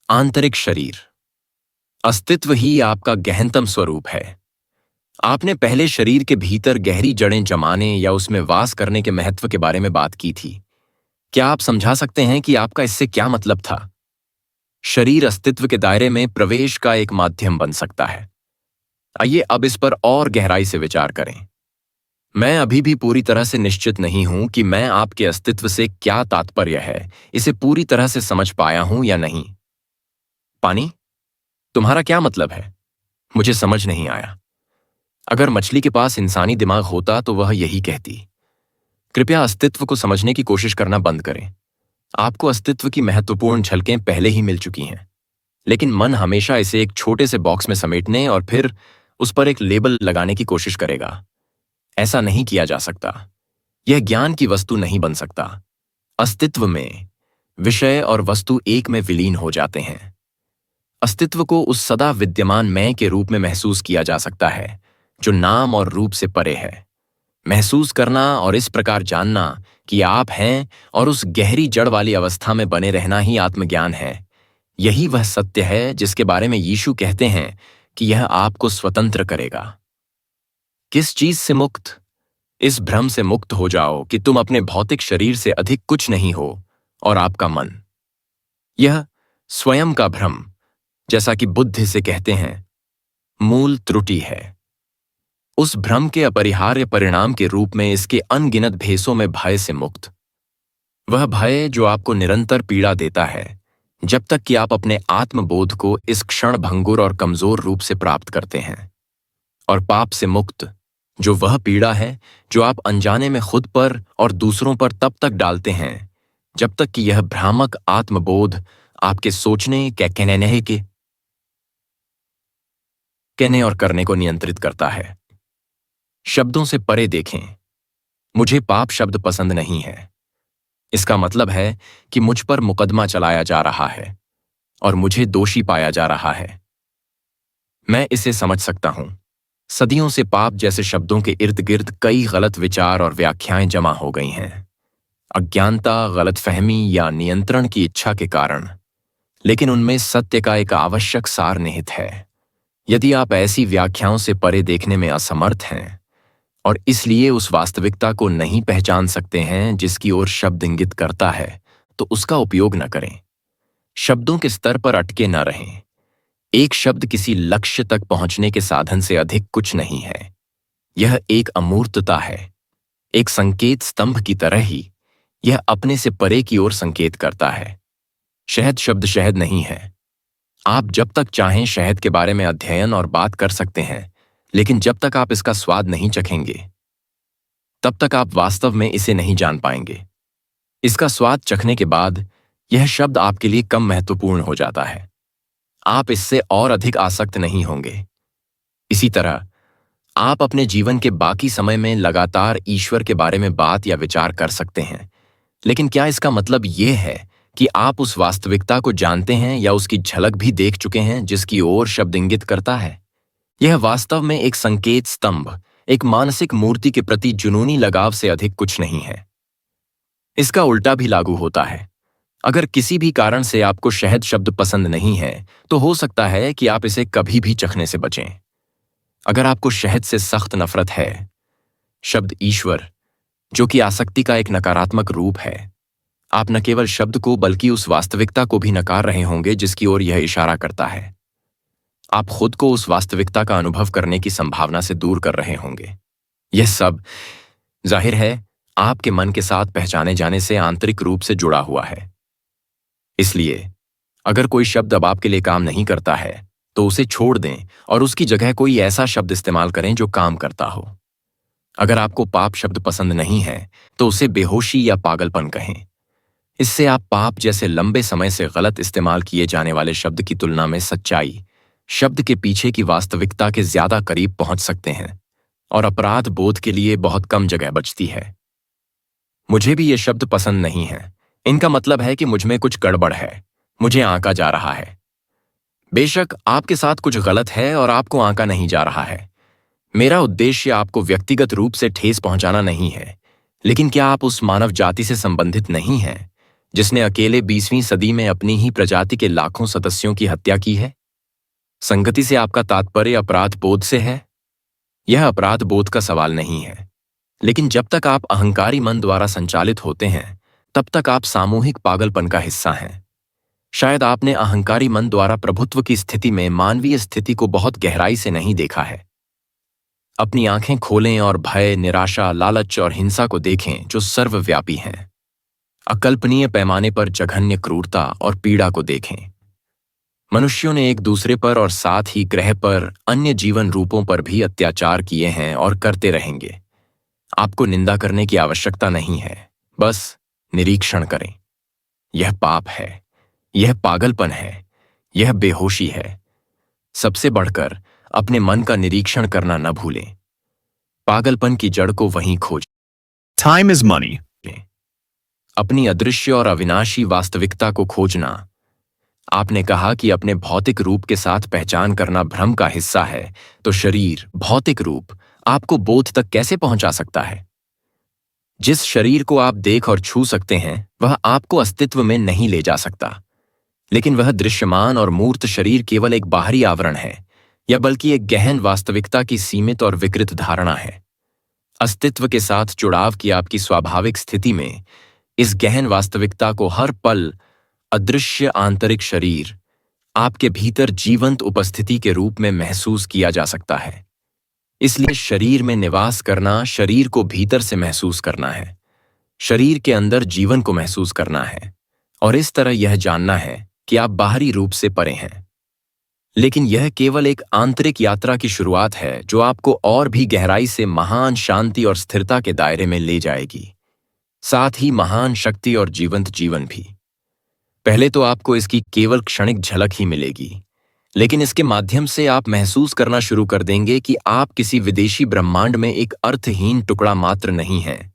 आंतरिक शरीर। अस्तित्व ही आपका गहनतम स्वरूप है। आपने पहले शरीर के भीतर गहरी जड़ें जमाने या उसमें वास करने के महत्व के बारे में बात की थी। क्या आप समझा सकते हैं कि आपका इससे क्या मतलब था? शरीर अस्तित्व के दायरे में प्रवेश का एक माध्यम बन सकता है। आइए अब इस पर और गहराई से विचार करें। मैं अभी भी पूरी तरह से निश्चित नहीं हूं कि मैं आपके अस्तित्व से क्या तात्पर्य है, इसे पूरी तरह से समझ पाया हूं या नहीं। पानी? तुम्हारा क्या मतलब है? मुझे समझ नहीं आया। अगर मछली के पास इंसानी दिमाग होता तो वह यही कहती। कृपया अस्तित्व को समझने की कोशिश करना बंद करें। आपको अस्तित्व की महत्वपूर्ण झलकें पहले ही मिल चुकी हैं, लेकिन मन हमेशा इसे एक छोटे से बॉक्स में समेटने और फिर उस पर एक लेबल लगाने की कोशिश करेगा। ऐसा नहीं किया जा सकता। यह ज्ञान की वस्तु नहीं बन सकता। अस्तित्व में विषय और वस्तु एक में विलीन हो जाते हैं। अस्तित्व को उस सदा विद्यमान मैं के रूप में महसूस किया जा सकता है जो नाम और रूप से परे है। महसूस करना और इस प्रकार जानना कि आप हैं और उस गहरी जड़ वाली अवस्था में बने रहना ही आत्मज्ञान है। यही वह सत्य है जिसके बारे में यीशु कहते हैं कि यह आपको स्वतंत्र करेगा। किस चीज से मुक्त? इस भ्रम से मुक्त हो जाओ कि तुम अपने भौतिक शरीर से अधिक कुछ नहीं हो और आपका मन। यह स्वयं का भ्रम, जैसा कि बुद्ध इसे कहते हैं, मूल त्रुटि है। उस भ्रम के अपरिहार्य परिणाम के रूप में इसके अनगिनत भेसों में भय से मुक्त। वह भय जो आपको निरंतर पीड़ा देता है जब तक कि आप अपने आत्मबोध को इस क्षण भंगुर और कमजोर रूप से प्राप्त करते हैं। और पाप से मुक्त, जो वह पीड़ा है जो आप अनजाने में खुद पर और दूसरों पर तब तक डालते हैं जब तक कि यह भ्रामक आत्मबोध आपके सोचने, कहने और करने को नियंत्रित करता है। शब्दों से परे देखें। मुझे पाप शब्द पसंद नहीं है। इसका मतलब है कि मुझ पर मुकदमा चलाया जा रहा है और मुझे दोषी पाया जा रहा है। मैं इसे समझ सकता हूं। सदियों से पाप जैसे शब्दों के इर्द गिर्द कई गलत विचार और व्याख्याएं जमा हो गई हैं। अज्ञानता, गलतफहमी या नियंत्रण की इच्छा के कारण। लेकिन उनमें सत्य का एक आवश्यक सार निहित है। यदि आप ऐसी व्याख्याओं से परे देखने में असमर्थ हैं और इसलिए उस वास्तविकता को नहीं पहचान सकते हैं जिसकी ओर शब्द इंगित करता है, तो उसका उपयोग न करें। शब्दों के स्तर पर अटके न रहें। एक शब्द किसी लक्ष्य तक पहुंचने के साधन से अधिक कुछ नहीं है। यह एक अमूर्तता है। एक संकेत स्तंभ की तरह ही यह अपने से परे की ओर संकेत करता है। शहद शब्द शहद नहीं है। आप जब तक चाहें शहद के बारे में अध्ययन और बात कर सकते हैं, लेकिन जब तक आप इसका स्वाद नहीं चखेंगे तब तक आप वास्तव में इसे नहीं जान पाएंगे। इसका स्वाद चखने के बाद यह शब्द आपके लिए कम महत्वपूर्ण हो जाता है। आप इससे और अधिक आसक्त नहीं होंगे। इसी तरह आप अपने जीवन के बाकी समय में लगातार ईश्वर के बारे में बात या विचार कर सकते हैं, लेकिन क्या इसका मतलब यह है कि आप उस वास्तविकता को जानते हैं या उसकी झलक भी देख चुके हैं जिसकी ओर शब्द इंगित करता है? यह वास्तव में एक संकेत स्तंभ, एक मानसिक मूर्ति के प्रति जुनूनी लगाव से अधिक कुछ नहीं है। इसका उल्टा भी लागू होता है। अगर किसी भी कारण से आपको शहद शब्द पसंद नहीं है, तो हो सकता है कि आप इसे कभी भी चखने से बचें। अगर आपको शहद से सख्त नफरत है, शब्द ईश्वर, जो कि आसक्ति का एक नकारात्मक रूप है, आप न केवल शब्द को बल्कि उस वास्तविकता को भी नकार रहे होंगे जिसकी ओर यह इशारा करता है। आप खुद को उस वास्तविकता का अनुभव करने की संभावना से दूर कर रहे होंगे। यह सब जाहिर है आपके मन के साथ पहचाने जाने से आंतरिक रूप से जुड़ा हुआ है। इसलिए अगर कोई शब्द अब आपके लिए काम नहीं करता है तो उसे छोड़ दें और उसकी जगह कोई ऐसा शब्द इस्तेमाल करें जो काम करता हो। अगर आपको पाप शब्द पसंद नहीं है तो उसे बेहोशी या पागलपन कहें। इससे आप पाप जैसे लंबे समय से गलत इस्तेमाल किए जाने वाले शब्द की तुलना में सच्चाई, शब्द के पीछे की वास्तविकता के ज्यादा करीब पहुंच सकते हैं और अपराध बोध के लिए बहुत कम जगह बचती है। मुझे भी ये शब्द पसंद नहीं है। इनका मतलब है कि मुझ में कुछ गड़बड़ है, मुझे आंका जा रहा है। बेशक आपके साथ कुछ गलत है और आपको आंका नहीं जा रहा है। मेरा उद्देश्य आपको व्यक्तिगत रूप से ठेस पहुंचाना नहीं है, लेकिन क्या आप उस मानव जाति से संबंधित नहीं हैं जिसने अकेले 20वीं सदी में अपनी ही प्रजाति के लाखों सदस्यों की हत्या की है? संगति से आपका तात्पर्य अपराध बोध से है? यह अपराध बोध का सवाल नहीं है, लेकिन जब तक आप अहंकारी मन द्वारा संचालित होते हैं, तब तक आप सामूहिक पागलपन का हिस्सा हैं। शायद आपने अहंकारी मन द्वारा प्रभुत्व की स्थिति में मानवीय स्थिति को बहुत गहराई से नहीं देखा है। अपनी आंखें खोलें और भय, निराशा, लालच और हिंसा को देखें जो सर्वव्यापी हैं। अकल्पनीय पैमाने पर जघन्य क्रूरता और पीड़ा को देखें। मनुष्यों ने एक दूसरे पर और साथ ही ग्रह पर अन्य जीवन रूपों पर भी अत्याचार किए हैं और करते रहेंगे। आपको निंदा करने की आवश्यकता नहीं है, बस निरीक्षण करें। यह पाप है, यह पागलपन है, यह बेहोशी है। सबसे बढ़कर अपने मन का निरीक्षण करना न भूलें। पागलपन की जड़ को वहीं खोजें। Time is money. अपनी अदृश्य और अविनाशी वास्तविकता को खोजना। आपने कहा कि अपने भौतिक रूप के साथ पहचान करना भ्रम का हिस्सा है, तो शरीर, भौतिक रूप आपको बोध तक कैसे पहुंचा सकता है? जिस शरीर को आप देख और छू सकते हैं, वह आपको अस्तित्व में नहीं ले जा सकता। लेकिन वह दृश्यमान और मूर्त शरीर केवल एक बाहरी आवरण है, या बल्कि एक गहन वास्तविकता की सीमित और विकृत धारणा है। अस्तित्व के साथ जुड़ाव की आपकी स्वाभाविक स्थिति में इस गहन वास्तविकता को हर पल अदृश्य आंतरिक शरीर आपके भीतर जीवंत उपस्थिति के रूप में महसूस किया जा सकता है। इसलिए शरीर में निवास करना शरीर को भीतर से महसूस करना है, शरीर के अंदर जीवन को महसूस करना है, और इस तरह यह जानना है कि आप बाहरी रूप से परे हैं। लेकिन यह केवल एक आंतरिक यात्रा की शुरुआत है जो आपको और भी गहराई से महान शांति और स्थिरता के दायरे में ले जाएगी, साथ ही महान शक्ति और जीवंत जीवन भी। पहले तो आपको इसकी केवल क्षणिक झलक ही मिलेगी, लेकिन इसके माध्यम से आप महसूस करना शुरू कर देंगे कि आप किसी विदेशी ब्रह्मांड में एक अर्थहीन टुकड़ा मात्र नहीं हैं,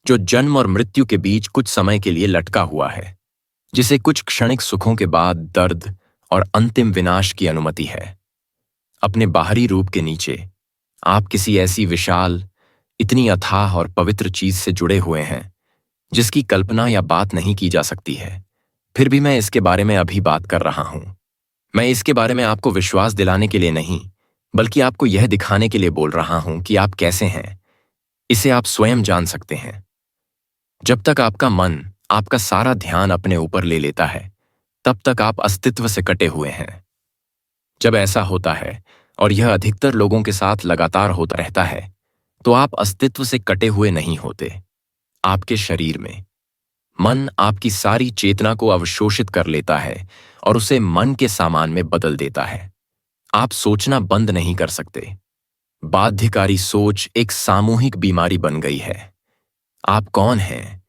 जो जन्म और मृत्यु के बीच कुछ समय के लिए लटका हुआ है, जिसे कुछ क्षणिक सुखों के बाद दर्द और अंतिम विनाश की अनुमति है। अपने बाहरी रूप के नीचे आप किसी ऐसी विशाल, इतनी अथाह और पवित्र चीज से जुड़े हुए हैं जिसकी कल्पना या बात नहीं की जा सकती है। फिर भी मैं इसके बारे में अभी बात कर रहा हूं। मैं इसके बारे में आपको विश्वास दिलाने के लिए नहीं, बल्कि आपको यह दिखाने के लिए बोल रहा हूं कि आप कैसे हैं। इसे आप स्वयं जान सकते हैं। जब तक आपका मन आपका सारा ध्यान अपने ऊपर ले लेता है, तब तक आप अस्तित्व से कटे हुए हैं। जब ऐसा होता है, और यह अधिकतर लोगों के साथ लगातार होता रहता है, तो आप अस्तित्व से कटे हुए नहीं होते। आपके शरीर में मन आपकी सारी चेतना को अवशोषित कर लेता है और उसे मन के सामान में बदल देता है। आप सोचना बंद नहीं कर सकते। बाध्यकारी सोच एक सामूहिक बीमारी बन गई है। आप कौन हैं,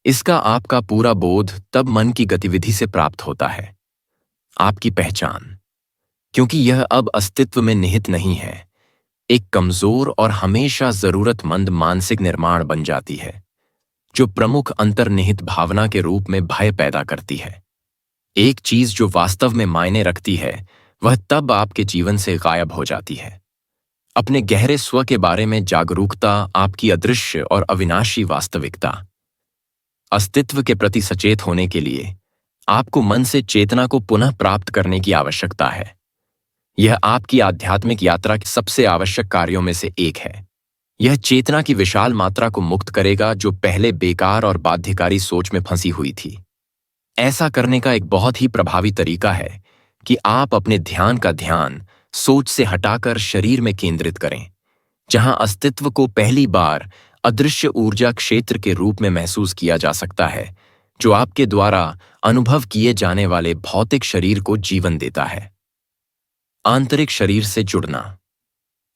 इसका आपका पूरा बोध तब मन की गतिविधि से प्राप्त होता है। आपकी पहचान, क्योंकि यह अब अस्तित्व में निहित नहीं है, एक कमजोर और हमेशा जरूरतमंद मानसिक निर्माण बन जाती है, जो प्रमुख अंतर्निहित भावना के रूप में भय पैदा करती है। एक चीज जो वास्तव में मायने रखती है, वह तब आपके जीवन से गायब हो जाती है। अपने गहरे स्व के बारे में जागरूकता आपकी अदृश्य और अविनाशी वास्तविकता। अस्तित्व के प्रति सचेत होने के लिए आपको मन से चेतना को पुनः प्राप्त करने की आवश्यकता है। यह आपकी आध्यात्मिक यात्रा के सबसे आवश्यक कार्यों में से एक है। यह चेतना की विशाल मात्रा को मुक्त करेगा जो पहले बेकार और बाध्यकारी सोच में फंसी हुई थी। ऐसा करने का एक बहुत ही प्रभावी तरीका है कि आप अपने ध्यान का ध्यान सोच से हटाकर शरीर में केंद्रित करें, जहां अस्तित्व को पहली बार अदृश्य ऊर्जा क्षेत्र के रूप में महसूस किया जा सकता है, जो आपके द्वारा अनुभव किए जाने वाले भौतिक शरीर को जीवन देता है। आंतरिक शरीर से जुड़ना।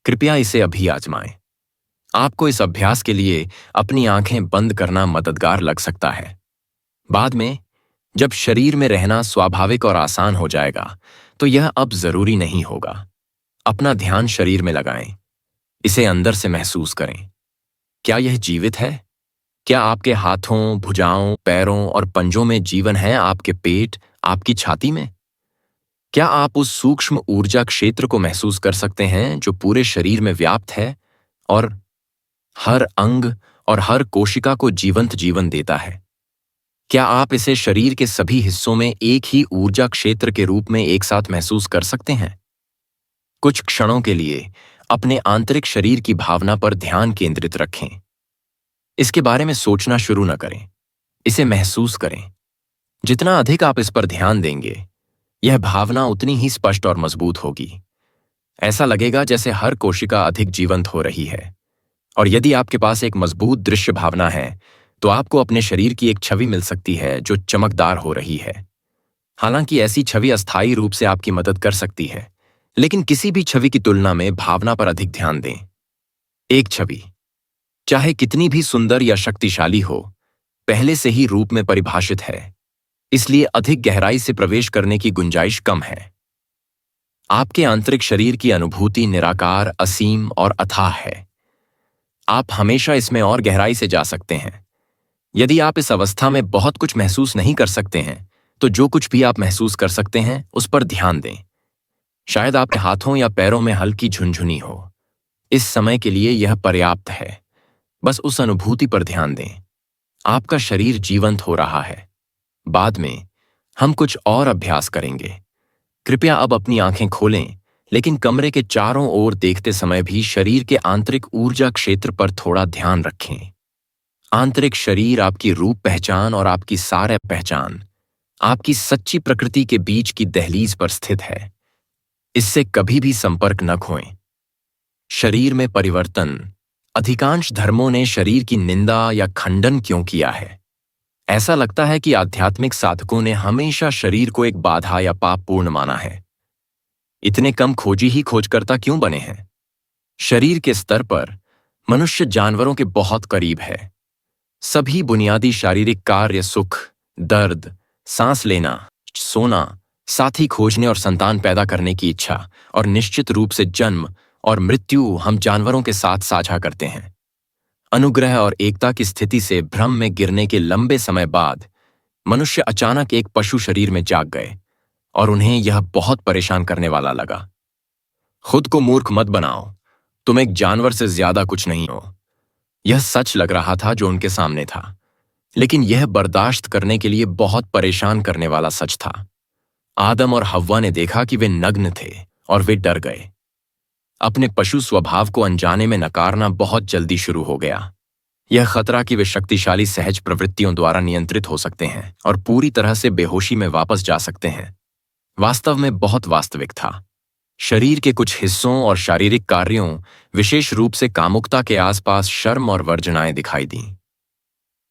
कृपया इसे अभी आजमाएं। आपको इस अभ्यास के लिए अपनी आंखें बंद करना मददगार लग सकता है। बाद में जब शरीर में रहना स्वाभाविक और आसान हो जाएगा, तो यह अब जरूरी नहीं होगा। अपना ध्यान शरीर में लगाएं। इसे अंदर से महसूस करें। क्या यह जीवित है? क्या आपके हाथों, भुजाओं, पैरों और पंजों में जीवन है? आपके पेट, आपकी छाती में? क्या आप उस सूक्ष्म ऊर्जा क्षेत्र को महसूस कर सकते हैं जो पूरे शरीर में व्याप्त है और हर अंग और हर कोशिका को जीवंत जीवन देता है? क्या आप इसे शरीर के सभी हिस्सों में एक ही ऊर्जा क्षेत्र के रूप में एक साथ महसूस कर सकते हैं? कुछ क्षणों के लिए अपने आंतरिक शरीर की भावना पर ध्यान केंद्रित रखें। इसके बारे में सोचना शुरू न करें, इसे महसूस करें। जितना अधिक आप इस पर ध्यान देंगे, यह भावना उतनी ही स्पष्ट और मजबूत होगी। ऐसा लगेगा जैसे हर कोशिका अधिक जीवंत हो रही है। और यदि आपके पास एक मजबूत दृश्य भावना है, तो आपको अपने शरीर की एक छवि मिल सकती है जो चमकदार हो रही है। हालांकि ऐसी छवि अस्थायी रूप से आपकी मदद कर सकती है, लेकिन किसी भी छवि की तुलना में भावना पर अधिक ध्यान दें। एक छवि, चाहे कितनी भी सुंदर या शक्तिशाली हो, पहले से ही रूप में परिभाषित है, इसलिए अधिक गहराई से प्रवेश करने की गुंजाइश कम है। आपके आंतरिक शरीर की अनुभूति निराकार, असीम और अथाह है। आप हमेशा इसमें और गहराई से जा सकते हैं। यदि आप इस अवस्था में बहुत कुछ महसूस नहीं कर सकते हैं, तो जो कुछ भी आप महसूस कर सकते हैं उस पर ध्यान दें। शायद आपके हाथों या पैरों में हल्की झुनझुनी हो। इस समय के लिए यह पर्याप्त है। बस उस अनुभूति पर ध्यान दें। आपका शरीर जीवंत हो रहा है। बाद में हम कुछ और अभ्यास करेंगे। कृपया अब अपनी आंखें खोलें, लेकिन कमरे के चारों ओर देखते समय भी शरीर के आंतरिक ऊर्जा क्षेत्र पर थोड़ा ध्यान रखें। आंतरिक शरीर आपकी रूप पहचान और आपकी सारे पहचान, आपकी सच्ची प्रकृति के बीच की दहलीज पर स्थित है। इससे कभी भी संपर्क न खोएं। शरीर में परिवर्तन। अधिकांश धर्मों ने शरीर की निंदा या खंडन क्यों किया है? ऐसा लगता है कि आध्यात्मिक साधकों ने हमेशा शरीर को एक बाधा या पापपूर्ण माना है। इतने कम खोजी ही खोजकर्ता क्यों बने हैं? शरीर के स्तर पर मनुष्य जानवरों के बहुत करीब है। सभी बुनियादी शारीरिक कार्य, सुख, दर्द, सांस लेना, सोना, साथी खोजने और संतान पैदा करने की इच्छा, और निश्चित रूप से जन्म और मृत्यु हम जानवरों के साथ साझा करते हैं। अनुग्रह और एकता की स्थिति से भ्रम में गिरने के लंबे समय बाद मनुष्य अचानक एक पशु शरीर में जाग गए, और उन्हें यह बहुत परेशान करने वाला लगा। खुद को मूर्ख मत बनाओ, तुम एक जानवर से ज्यादा कुछ नहीं हो। यह सच लग रहा था जो उनके सामने था, लेकिन यह बर्दाश्त करने के लिए बहुत परेशान करने वाला सच था। आदम और हव्वा ने देखा कि वे नग्न थे और वे डर गए। अपने पशु स्वभाव को अनजाने में नकारना बहुत जल्दी शुरू हो गया। यह खतरा कि वे शक्तिशाली सहज प्रवृत्तियों द्वारा नियंत्रित हो सकते हैं और पूरी तरह से बेहोशी में वापस जा सकते हैं, वास्तव में बहुत वास्तविक था। शरीर के कुछ हिस्सों और शारीरिक कार्यों, विशेष रूप से कामुकता के आसपास शर्म और वर्जनाएं दिखाई दीं।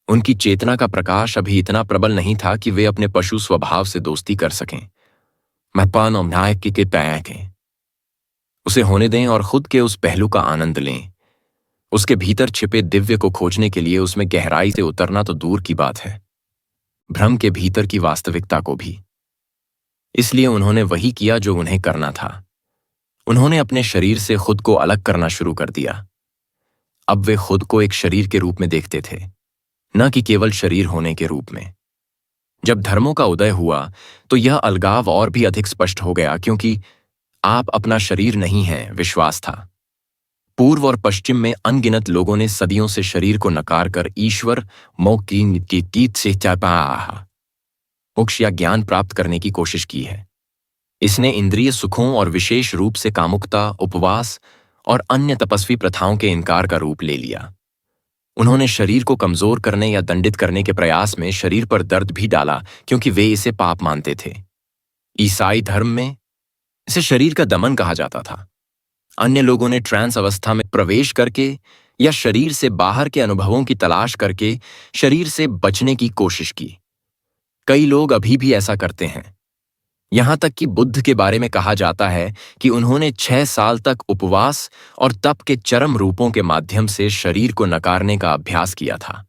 उनकी चेतना का प्रकाश अभी इतना प्रबल नहीं था कि वे अपने पशु स्वभाव से दोस्ती कर सकें। महपान और न्याय के पैके उसे होने दें और खुद के उस पहलू का आनंद लें। उसके भीतर छिपे दिव्य को खोजने के लिए उसमें गहराई से उतरना तो दूर की बात है, भ्रम के भीतर की वास्तविकता को भी। इसलिए उन्होंने वही किया जो उन्हें करना था। उन्होंने अपने शरीर से खुद को अलग करना शुरू कर दिया। अब वे खुद को एक शरीर के रूप में देखते थे, न कि केवल शरीर होने के रूप में। जब धर्मों का उदय हुआ तो यह अलगाव और भी अधिक स्पष्ट हो गया, क्योंकि आप अपना शरीर नहीं हैं, विश्वास था। पूर्व और पश्चिम में अनगिनत लोगों ने सदियों से शरीर को नकार कर ईश्वर से मोक्ष या ज्ञान प्राप्त करने की कोशिश की है। इसने इंद्रिय सुखों और विशेष रूप से कामुकता, उपवास और अन्य तपस्वी प्रथाओं के इनकार का रूप ले लिया। उन्होंने शरीर को कमजोर करने या दंडित करने के प्रयास में शरीर पर दर्द भी डाला, क्योंकि वे इसे पाप मानते थे। ईसाई धर्म में इसे शरीर का दमन कहा जाता था। अन्य लोगों ने ट्रांस अवस्था में प्रवेश करके या शरीर से बाहर के अनुभवों की तलाश करके शरीर से बचने की कोशिश की। कई लोग अभी भी ऐसा करते हैं। यहां तक कि बुद्ध के बारे में कहा जाता है कि उन्होंने 6 साल तक उपवास और तप के चरम रूपों के माध्यम से शरीर को नकारने का अभ्यास किया था,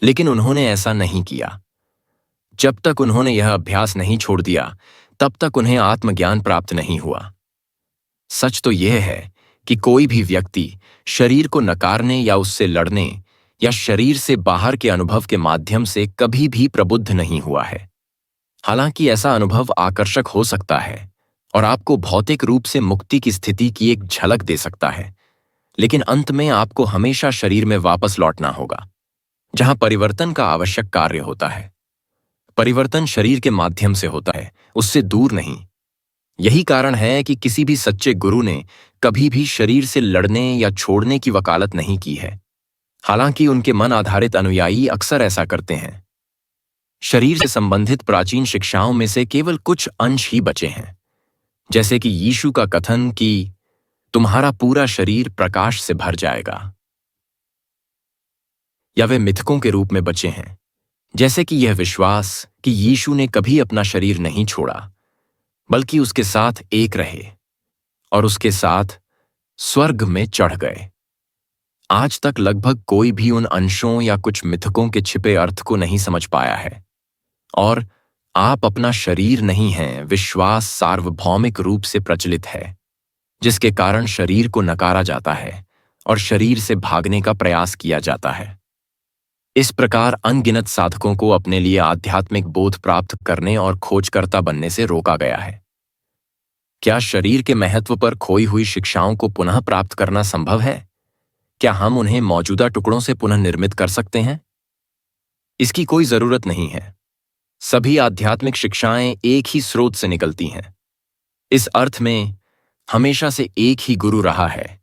लेकिन उन्होंने ऐसा नहीं किया। जब तक उन्होंने यह अभ्यास नहीं छोड़ दिया, तब तक उन्हें आत्मज्ञान प्राप्त नहीं हुआ। सच तो यह है कि कोई भी व्यक्ति शरीर को नकारने या उससे लड़ने या शरीर से बाहर के अनुभव के माध्यम से कभी भी प्रबुद्ध नहीं हुआ है। हालांकि ऐसा अनुभव आकर्षक हो सकता है और आपको भौतिक रूप से मुक्ति की स्थिति की एक झलक दे सकता है, लेकिन अंत में आपको हमेशा शरीर में वापस लौटना होगा, जहां परिवर्तन का आवश्यक कार्य होता है। परिवर्तन शरीर के माध्यम से होता है, उससे दूर नहीं। यही कारण है कि किसी भी सच्चे गुरु ने कभी भी शरीर से लड़ने या छोड़ने की वकालत नहीं की है, हालांकि उनके मन आधारित अनुयायी अक्सर ऐसा करते हैं। शरीर से संबंधित प्राचीन शिक्षाओं में से केवल कुछ अंश ही बचे हैं, जैसे कि यीशु का कथन कि तुम्हारा पूरा शरीर प्रकाश से भर जाएगा, या वे मिथकों के रूप में बचे हैं, जैसे कि यह विश्वास कि यीशु ने कभी अपना शरीर नहीं छोड़ा, बल्कि उसके साथ एक रहे और उसके साथ स्वर्ग में चढ़ गए। आज तक लगभग कोई भी उन अंशों या कुछ मिथकों के छिपे अर्थ को नहीं समझ पाया है। और आप अपना शरीर नहीं हैं, विश्वास सार्वभौमिक रूप से प्रचलित है, जिसके कारण शरीर को नकारा जाता है और शरीर से भागने का प्रयास किया जाता है। इस प्रकार अनगिनत साधकों को अपने लिए आध्यात्मिक बोध प्राप्त करने और खोजकर्ता बनने से रोका गया है। क्या शरीर के महत्व पर खोई हुई शिक्षाओं को पुनः प्राप्त करना संभव है? क्या हम उन्हें मौजूदा टुकड़ों से पुनः निर्मित कर सकते हैं? इसकी कोई जरूरत नहीं है। सभी आध्यात्मिक शिक्षाएं एक ही स्रोत से निकलती हैं। इस अर्थ में हमेशा से एक ही गुरु रहा है,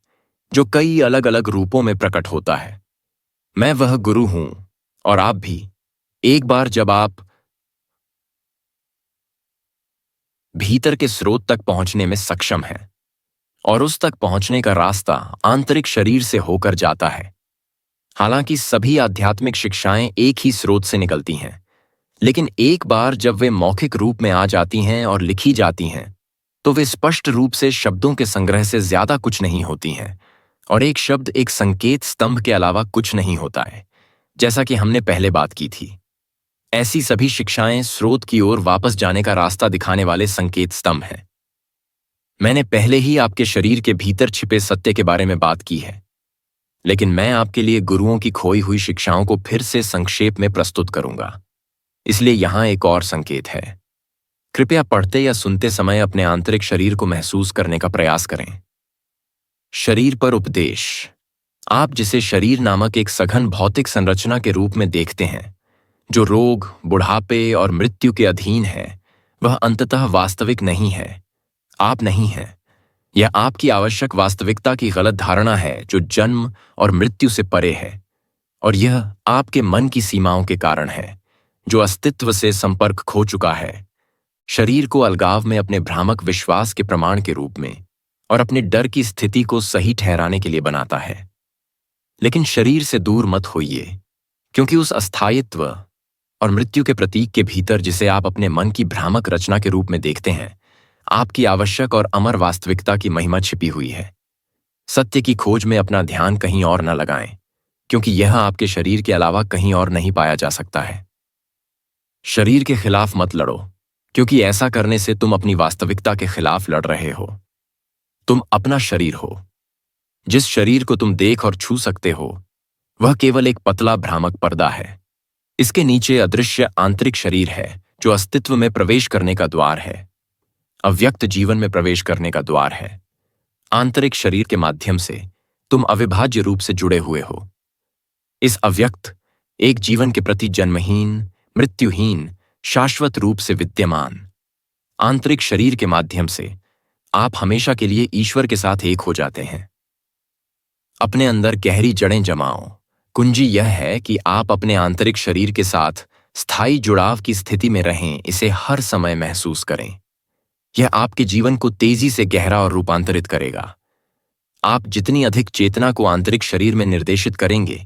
जो कई अलग अलग रूपों में प्रकट होता है। मैं वह गुरु हूं और आप भी। एक बार जब आप भीतर के स्रोत तक पहुंचने में सक्षम हैं, और उस तक पहुंचने का रास्ता आंतरिक शरीर से होकर जाता है। हालांकि सभी आध्यात्मिक शिक्षाएं एक ही स्रोत से निकलती हैं, लेकिन एक बार जब वे मौखिक रूप में आ जाती हैं और लिखी जाती हैं, तो वे स्पष्ट रूप से शब्दों के संग्रह से ज्यादा कुछ नहीं होती हैं, और एक शब्द एक संकेत स्तंभ के अलावा कुछ नहीं होता है, जैसा कि हमने पहले बात की थी। ऐसी सभी शिक्षाएं स्रोत की ओर वापस जाने का रास्ता दिखाने वाले संकेत स्तंभ हैं। मैंने पहले ही आपके शरीर के भीतर छिपे सत्य के बारे में बात की है, लेकिन मैं आपके लिए गुरुओं की खोई हुई शिक्षाओं को फिर से संक्षेप में प्रस्तुत करूंगा। इसलिए यहां एक और संकेत है। कृपया पढ़ते या सुनते समय अपने आंतरिक शरीर को महसूस करने का प्रयास करें। शरीर पर उपदेश। आप जिसे शरीर नामक एक सघन भौतिक संरचना के रूप में देखते हैं, जो रोग, बुढ़ापे और मृत्यु के अधीन है, वह अंततः वास्तविक नहीं है। आप नहीं हैं। यह आपकी आवश्यक वास्तविकता की गलत धारणा है, जो जन्म और मृत्यु से परे है, और यह आपके मन की सीमाओं के कारण है, जो अस्तित्व से संपर्क खो चुका है। शरीर को अलगाव में अपने भ्रामक विश्वास के प्रमाण के रूप में और अपने डर की स्थिति को सही ठहराने के लिए बनाता है। लेकिन शरीर से दूर मत होइए, क्योंकि उस अस्थायित्व और मृत्यु के प्रतीक के भीतर, जिसे आप अपने मन की भ्रामक रचना के रूप में देखते हैं, आपकी आवश्यक और अमर वास्तविकता की महिमा छिपी हुई है। सत्य की खोज में अपना ध्यान कहीं और न लगाएं, क्योंकि यह आपके शरीर के अलावा कहीं और नहीं पाया जा सकता है। शरीर के खिलाफ मत लड़ो, क्योंकि ऐसा करने से तुम अपनी वास्तविकता के खिलाफ लड़ रहे हो। तुम अपना शरीर हो। जिस शरीर को तुम देख और छू सकते हो, वह केवल एक पतला भ्रामक पर्दा है। इसके नीचे अदृश्य आंतरिक शरीर है, जो अस्तित्व में प्रवेश करने का द्वार है, अव्यक्त जीवन में प्रवेश करने का द्वार है। आंतरिक शरीर के माध्यम से तुम अविभाज्य रूप से जुड़े हुए हो। इस अव्यक्त एक जीवन के प्रति जन्महीन, मृत्युहीन, शाश्वत रूप से विद्यमान आंतरिक शरीर के माध्यम से आप हमेशा के लिए ईश्वर के साथ एक हो जाते हैं। अपने अंदर गहरी जड़ें जमाओ। कुंजी यह है कि आप अपने आंतरिक शरीर के साथ स्थायी जुड़ाव की स्थिति में रहें, इसे हर समय महसूस करें। यह आपके जीवन को तेजी से गहरा और रूपांतरित करेगा। आप जितनी अधिक चेतना को आंतरिक शरीर में निर्देशित करेंगे,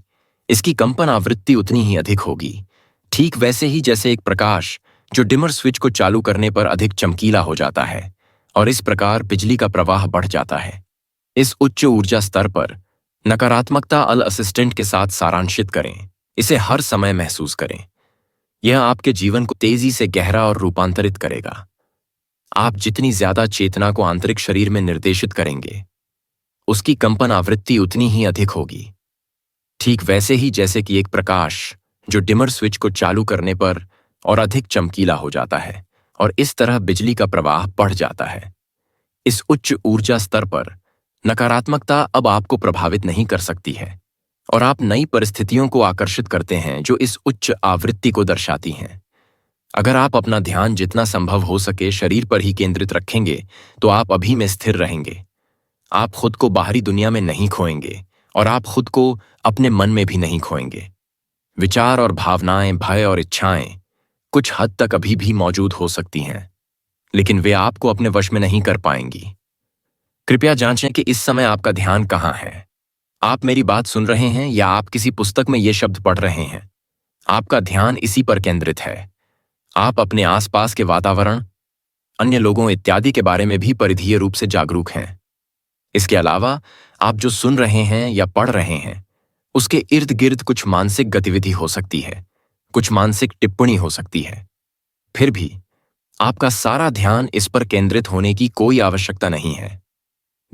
इसकी कंपन आवृत्ति उतनी ही अधिक होगी। ठीक वैसे ही जैसे एक प्रकाश जो डिमर स्विच को चालू करने पर अधिक चमकीला हो जाता है, और इस प्रकार बिजली का प्रवाह बढ़ जाता है। इस उच्च ऊर्जा स्तर पर नकारात्मकता अल असिस्टेंट के साथ सारांशित करें। इसे हर समय महसूस करें। यह आपके जीवन को तेजी से गहरा और रूपांतरित करेगा। आप जितनी ज्यादा चेतना को आंतरिक शरीर में निर्देशित करेंगे, उसकी कंपन आवृत्ति उतनी ही अधिक होगी। ठीक वैसे ही जैसे कि एक प्रकाश जो डिमर स्विच को चालू करने पर और अधिक चमकीला हो जाता है, और इस तरह बिजली का प्रवाह बढ़ जाता है। इस उच्च ऊर्जा स्तर पर नकारात्मकता अब आपको प्रभावित नहीं कर सकती है, और आप नई परिस्थितियों को आकर्षित करते हैं जो इस उच्च आवृत्ति को दर्शाती हैं। अगर आप अपना ध्यान जितना संभव हो सके शरीर पर ही केंद्रित रखेंगे तो आप अभी में स्थिर रहेंगे। आप खुद को बाहरी दुनिया में नहीं खोएंगे और आप खुद को अपने मन में भी नहीं खोएंगे। विचार और भावनाएं, भय और इच्छाएं कुछ हद तक अभी भी मौजूद हो सकती हैं, लेकिन वे आपको अपने वश में नहीं कर पाएंगी। कृपया जांचें कि इस समय आपका ध्यान कहाँ है। आप मेरी बात सुन रहे हैं या आप किसी पुस्तक में ये शब्द पढ़ रहे हैं? आपका ध्यान इसी पर केंद्रित है। आप अपने आसपास के वातावरण, अन्य लोगों इत्यादि के बारे में भी परिधीय रूप से जागरूक हैं। इसके अलावा आप जो सुन रहे हैं या पढ़ रहे हैं उसके इर्द गिर्द कुछ मानसिक गतिविधि हो सकती है, कुछ मानसिक टिप्पणी हो सकती है। फिर भी आपका सारा ध्यान इस पर केंद्रित होने की कोई आवश्यकता नहीं है।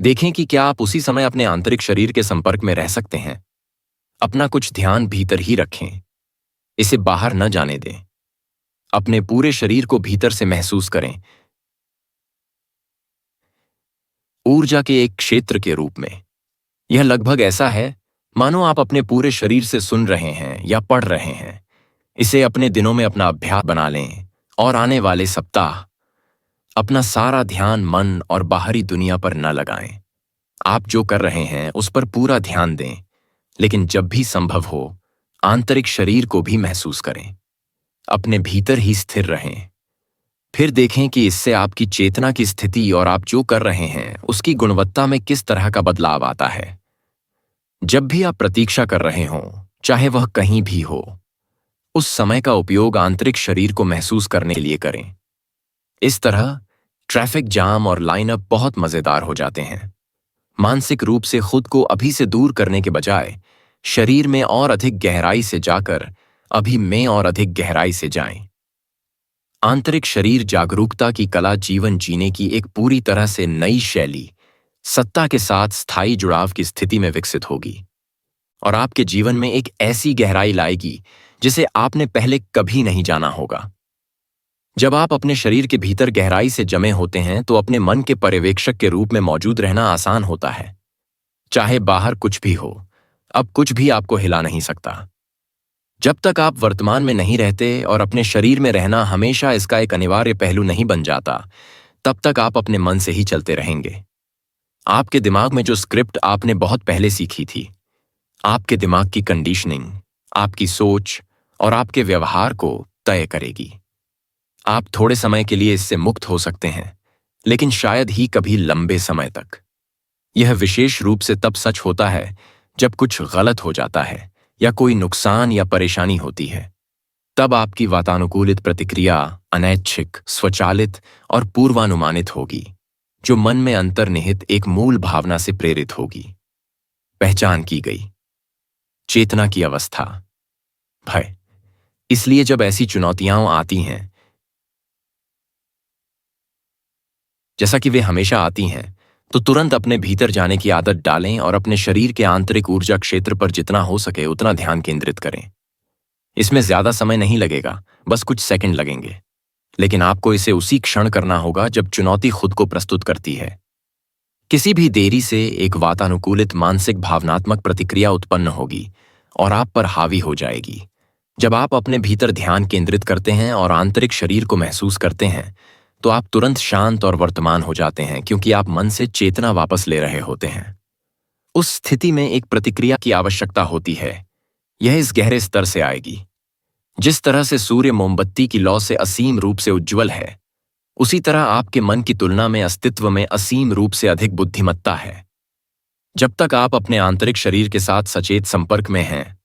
देखें कि क्या आप उसी समय अपने आंतरिक शरीर के संपर्क में रह सकते हैं। अपना कुछ ध्यान भीतर ही रखें, इसे बाहर न जाने दें। अपने पूरे शरीर को भीतर से महसूस करें, ऊर्जा के एक क्षेत्र के रूप में। यह लगभग ऐसा है मानो आप अपने पूरे शरीर से सुन रहे हैं या पढ़ रहे हैं। इसे अपने दिनों में अपना अभ्यास बना लें और आने वाले सप्ताह अपना सारा ध्यान मन और बाहरी दुनिया पर न लगाएं। आप जो कर रहे हैं उस पर पूरा ध्यान दें, लेकिन जब भी संभव हो आंतरिक शरीर को भी महसूस करें। अपने भीतर ही स्थिर रहें। फिर देखें कि इससे आपकी चेतना की स्थिति और आप जो कर रहे हैं उसकी गुणवत्ता में किस तरह का बदलाव आता है। जब भी आप प्रतीक्षा कर रहे हों, चाहे वह कहीं भी हो, उस समय का उपयोग आंतरिक शरीर को महसूस करने के लिए करें। इस तरह ट्रैफिक जाम और लाइनअप बहुत मजेदार हो जाते हैं। मानसिक रूप से खुद को अभी से दूर करने के बजाय शरीर में और अधिक गहराई से जाकर अभी में और अधिक गहराई से जाएं। आंतरिक शरीर जागरूकता की कला जीवन जीने की एक पूरी तरह से नई शैली, सत्ता के साथ स्थायी जुड़ाव की स्थिति में विकसित होगी और आपके जीवन में एक ऐसी गहराई लाएगी जिसे आपने पहले कभी नहीं जाना होगा। जब आप अपने शरीर के भीतर गहराई से जमे होते हैं तो अपने मन के पर्यवेक्षक के रूप में मौजूद रहना आसान होता है। चाहे बाहर कुछ भी हो, अब कुछ भी आपको हिला नहीं सकता। जब तक आप वर्तमान में नहीं रहते और अपने शरीर में रहना हमेशा इसका एक अनिवार्य पहलू नहीं बन जाता, तब तक आप अपने मन से ही चलते रहेंगे। आपके दिमाग में जो स्क्रिप्ट आपने बहुत पहले सीखी थी, आपके दिमाग की कंडीशनिंग, आपकी सोच और आपके व्यवहार को तय करेगी। आप थोड़े समय के लिए इससे मुक्त हो सकते हैं, लेकिन शायद ही कभी लंबे समय तक। यह विशेष रूप से तब सच होता है जब कुछ गलत हो जाता है या कोई नुकसान या परेशानी होती है। तब आपकी वातानुकूलित प्रतिक्रिया अनैच्छिक, स्वचालित और पूर्वानुमानित होगी, जो मन में अंतर्निहित एक मूल भावना से प्रेरित होगी। पहचान की गई चेतना की अवस्था, भय। इसलिए जब ऐसी चुनौतियां आती हैं, जैसा कि वे हमेशा आती हैं, तो तुरंत अपने भीतर जाने की आदत डालें और अपने शरीर के आंतरिक ऊर्जा क्षेत्र पर जितना हो सके उतना ध्यान केंद्रित करें। इसमें ज्यादा समय नहीं लगेगा, बस कुछ सेकंड लगेंगे, लेकिन आपको इसे उसी क्षण करना होगा जब चुनौती खुद को प्रस्तुत करती है। किसी भी देरी से एक वातानुकूलित मानसिक भावनात्मक प्रतिक्रिया उत्पन्न होगी और आप पर हावी हो जाएगी। जब आप अपने भीतर ध्यान केंद्रित करते हैं और आंतरिक शरीर को महसूस करते हैं, तो आप तुरंत शांत और वर्तमान हो जाते हैं, क्योंकि आप मन से चेतना वापस ले रहे होते हैं। उस स्थिति में एक प्रतिक्रिया की आवश्यकता होती है। यह इस गहरे स्तर से आएगी। जिस तरह से सूर्य मोमबत्ती की लौ से असीम रूप से उज्ज्वल है, उसी तरह आपके मन की तुलना में अस्तित्व में असीम रूप से अधिक बुद्धिमत्ता है। जब तक आप अपने आंतरिक शरीर के साथ सचेत संपर्क में हैं,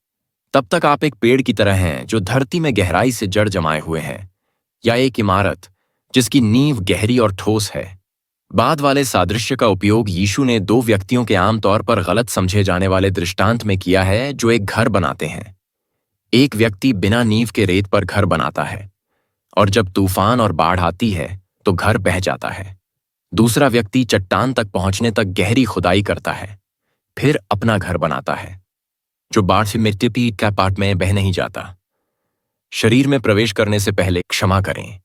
तब तक आप एक पेड़ की तरह हैं जो धरती में गहराई से जड़ जमाए हुए हैं, या एक इमारत जिसकी नींव गहरी और ठोस है। बाद वाले सादृश्य का उपयोग यीशु ने दो व्यक्तियों के आमतौर पर गलत समझे जाने वाले दृष्टांत में किया है जो एक घर बनाते हैं। एक व्यक्ति बिना नींव के रेत पर घर बनाता है और जब तूफान और बाढ़ आती है तो घर बह जाता है। दूसरा व्यक्ति चट्टान तक पहुंचने तक गहरी खुदाई करता है, फिर अपना घर बनाता है जो बाढ़ से मिट्टी का पाट में बह नहीं जाता। शरीर में प्रवेश करने से पहले क्षमा करें।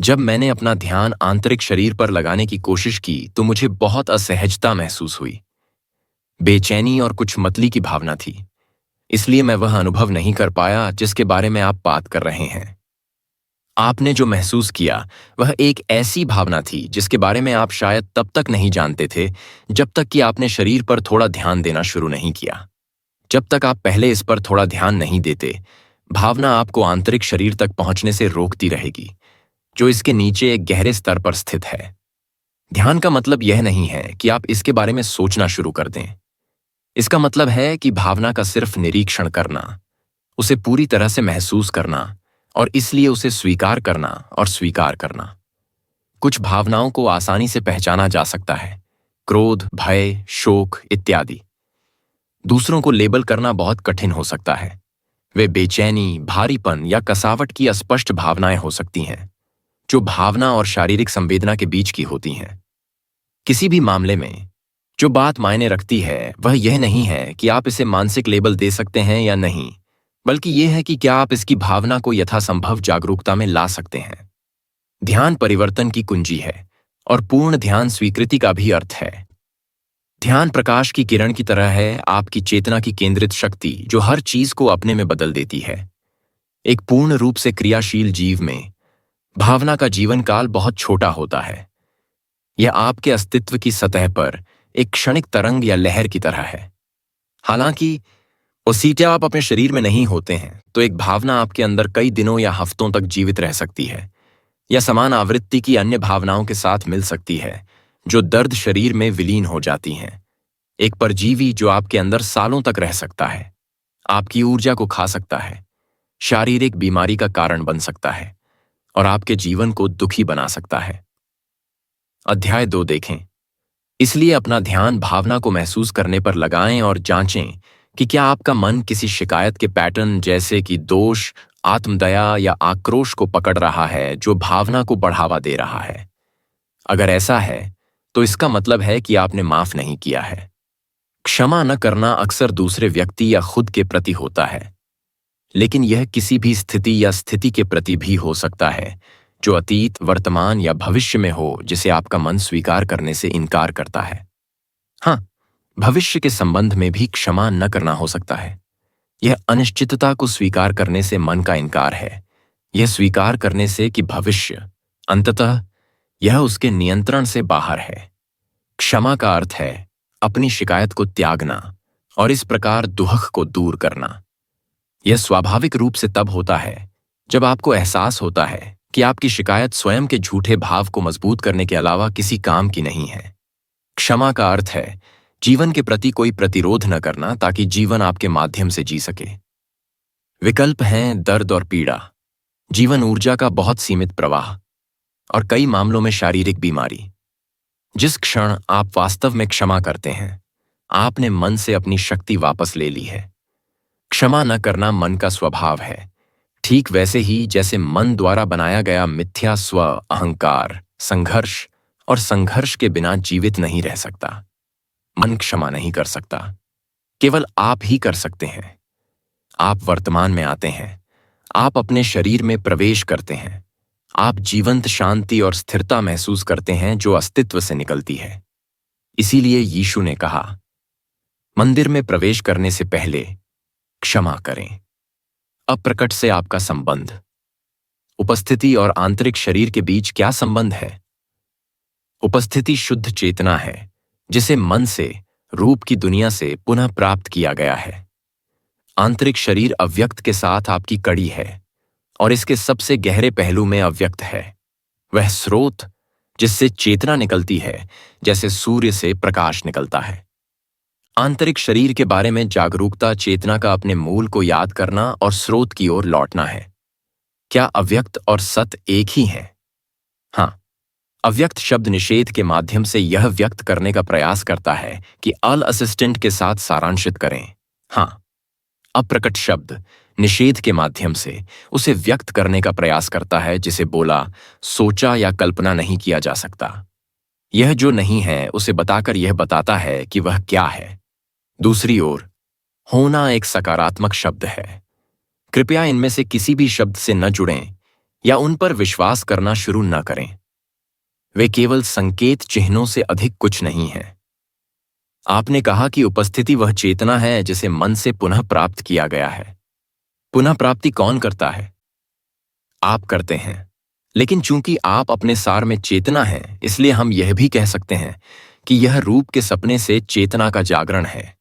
जब मैंने अपना ध्यान आंतरिक शरीर पर लगाने की कोशिश की तो मुझे बहुत असहजता महसूस हुई, बेचैनी और कुछ मतली की भावना थी। इसलिए मैं वह अनुभव नहीं कर पाया जिसके बारे में आप बात कर रहे हैं। आपने जो महसूस किया वह एक ऐसी भावना थी जिसके बारे में आप शायद तब तक नहीं जानते थे जब तक कि आपने शरीर पर थोड़ा ध्यान देना शुरू नहीं किया। जब तक आप पहले इस पर थोड़ा ध्यान नहीं देते, भावना आपको आंतरिक शरीर तक पहुंचने से रोकती रहेगी, जो इसके नीचे एक गहरे स्तर पर स्थित है। ध्यान का मतलब यह नहीं है कि आप इसके बारे में सोचना शुरू कर दें। इसका मतलब है कि भावना का सिर्फ निरीक्षण करना, उसे पूरी तरह से महसूस करना और इसलिए उसे स्वीकार करना और स्वीकार करना। कुछ भावनाओं को आसानी से पहचाना जा सकता है, क्रोध, भय, शोक इत्यादि। दूसरों को लेबल करना बहुत कठिन हो सकता है। वे बेचैनी, भारीपन या कसावट की अस्पष्ट भावनाएं हो सकती हैं, जो भावना और शारीरिक संवेदना के बीच की होती हैं। किसी भी मामले में जो बात मायने रखती है वह यह नहीं है कि आप इसे मानसिक लेबल दे सकते हैं या नहीं, बल्कि यह है कि क्या आप इसकी भावना को यथासंभव जागरूकता में ला सकते हैं। ध्यान परिवर्तन की कुंजी है और पूर्ण ध्यान स्वीकृति का भी अर्थ है। ध्यान प्रकाश की किरण की तरह है, आपकी चेतना की केंद्रित शक्ति जो हर चीज को अपने में बदल देती है। एक पूर्ण रूप से क्रियाशील जीव में भावना का जीवन काल बहुत छोटा होता है। यह आपके अस्तित्व की सतह पर एक क्षणिक तरंग या लहर की तरह है। हालांकि उसीटे आप अपने शरीर में नहीं होते हैं, तो एक भावना आपके अंदर कई दिनों या हफ्तों तक जीवित रह सकती है या समान आवृत्ति की अन्य भावनाओं के साथ मिल सकती है जो दर्द शरीर में विलीन हो जाती हैं। एक परजीवी जो आपके अंदर सालों तक रह सकता है, आपकी ऊर्जा को खा सकता है, शारीरिक बीमारी का कारण बन सकता है और आपके जीवन को दुखी बना सकता है। अध्याय 2 देखें। इसलिए अपना ध्यान भावना को महसूस करने पर लगाएं और जांचें कि क्या आपका मन किसी शिकायत के पैटर्न जैसे कि दोष, आत्मदया या आक्रोश को पकड़ रहा है जो भावना को बढ़ावा दे रहा है। अगर ऐसा है तो इसका मतलब है कि आपने माफ नहीं किया है। क्षमा न करना अक्सर दूसरे व्यक्ति या खुद के प्रति होता है, लेकिन यह किसी भी स्थिति या स्थिति के प्रति भी हो सकता है जो अतीत, वर्तमान या भविष्य में हो, जिसे आपका मन स्वीकार करने से इनकार करता है। हाँ, भविष्य के संबंध में भी क्षमा न करना हो सकता है। यह अनिश्चितता को स्वीकार करने से मन का इनकार है, यह स्वीकार करने से कि भविष्य अंततः यह उसके नियंत्रण से बाहर है। क्षमा का अर्थ है अपनी शिकायत को त्यागना और इस प्रकार दुख को दूर करना। यह स्वाभाविक रूप से तब होता है जब आपको एहसास होता है कि आपकी शिकायत स्वयं के झूठे भाव को मजबूत करने के अलावा किसी काम की नहीं है। क्षमा का अर्थ है जीवन के प्रति कोई प्रतिरोध न करना ताकि जीवन आपके माध्यम से जी सके। विकल्प हैं दर्द और पीड़ा, जीवन ऊर्जा का बहुत सीमित प्रवाह और कई मामलों में शारीरिक बीमारी। जिस क्षण आप वास्तव में क्षमा करते हैं, आपने मन से अपनी शक्ति वापस ले ली है। क्षमा न करना मन का स्वभाव है, ठीक वैसे ही जैसे मन द्वारा बनाया गया मिथ्या स्व, अहंकार, संघर्ष और संघर्ष के बिना जीवित नहीं रह सकता। मन क्षमा नहीं कर सकता, केवल आप ही कर सकते हैं। आप वर्तमान में आते हैं, आप अपने शरीर में प्रवेश करते हैं, आप जीवंत शांति और स्थिरता महसूस करते हैं जो अस्तित्व से निकलती है। इसीलिए यीशु ने कहा, मंदिर में प्रवेश करने से पहले क्षमा करें। अप्रकट से आपका संबंध, उपस्थिति और आंतरिक शरीर के बीच क्या संबंध है? उपस्थिति शुद्ध चेतना है जिसे मन से, रूप की दुनिया से पुनः प्राप्त किया गया है। आंतरिक शरीर अव्यक्त के साथ आपकी कड़ी है और इसके सबसे गहरे पहलू में अव्यक्त है, वह स्रोत जिससे चेतना निकलती है, जैसे सूर्य से प्रकाश निकलता है। आंतरिक शरीर के बारे में जागरूकता चेतना का अपने मूल को याद करना और स्रोत की ओर लौटना है। क्या अव्यक्त और सत एक ही हैं? हाँ, अव्यक्त शब्द निषेध के माध्यम से यह व्यक्त करने का प्रयास करता है कि अल असिस्टेंट के साथ सारांशित करें। हाँ, अप्रकट शब्द निषेध के माध्यम से उसे व्यक्त करने का प्रयास करता है जिसे बोला, सोचा या कल्पना नहीं किया जा सकता। यह जो नहीं है उसे बताकर यह बताता है कि वह क्या है। दूसरी ओर, होना एक सकारात्मक शब्द है। कृपया इनमें से किसी भी शब्द से न जुड़ें या उन पर विश्वास करना शुरू न करें। वे केवल संकेत चिन्हों से अधिक कुछ नहीं है। आपने कहा कि उपस्थिति वह चेतना है जिसे मन से पुनः प्राप्त किया गया है। पुनः प्राप्ति कौन करता है? आप करते हैं। लेकिन चूंकि आप अपने सार में चेतना हैं, इसलिए हम यह भी कह सकते हैं कि यह रूप के सपने से चेतना का जागरण है।